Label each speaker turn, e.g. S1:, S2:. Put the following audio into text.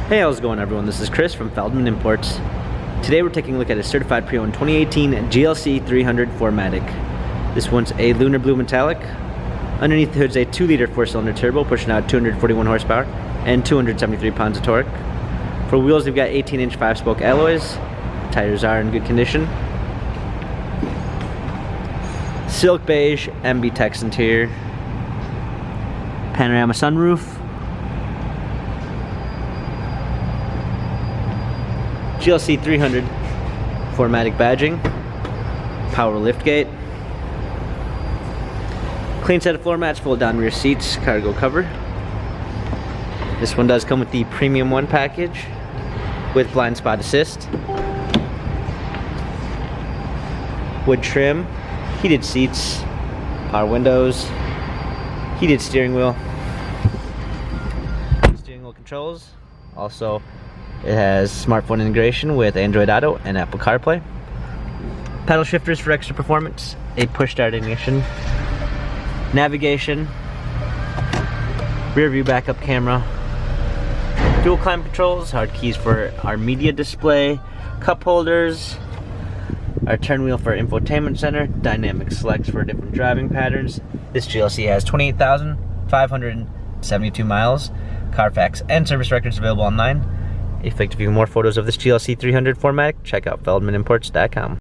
S1: Hey, how's it going everyone? This is Chris from Feldmann Imports. Today we're taking a look at a certified pre-owned 2018 GLC 300 4MATIC. This one's a lunar blue metallic. Underneath the hood is a 2-liter 4-cylinder turbo pushing out 241 horsepower and 273 pounds of torque. For wheels, they've got 18-inch 5-spoke alloys. Tires are in good condition. Silk beige MB Tex interior. Panorama sunroof. GLC 300 4MATIC badging. Power liftgate. Clean set of floor mats, fold down rear seats, cargo cover. This one does come with the Premium 1 package with blind spot assist. Wood trim, heated seats, power windows, heated steering wheel. Steering wheel controls. Also, it has smartphone integration with Android Auto and Apple CarPlay. Paddle shifters for extra performance. A push start ignition. Navigation. Rear view backup camera. Dual climate controls. Hard keys for our media display. Cup holders. Our turn wheel for infotainment center. Dynamic selects for different driving patterns. This GLC has 28,572 miles. Carfax and service records available online. If you'd like to view more photos of this GLC 300 4MATIC, check out feldmanimports.com.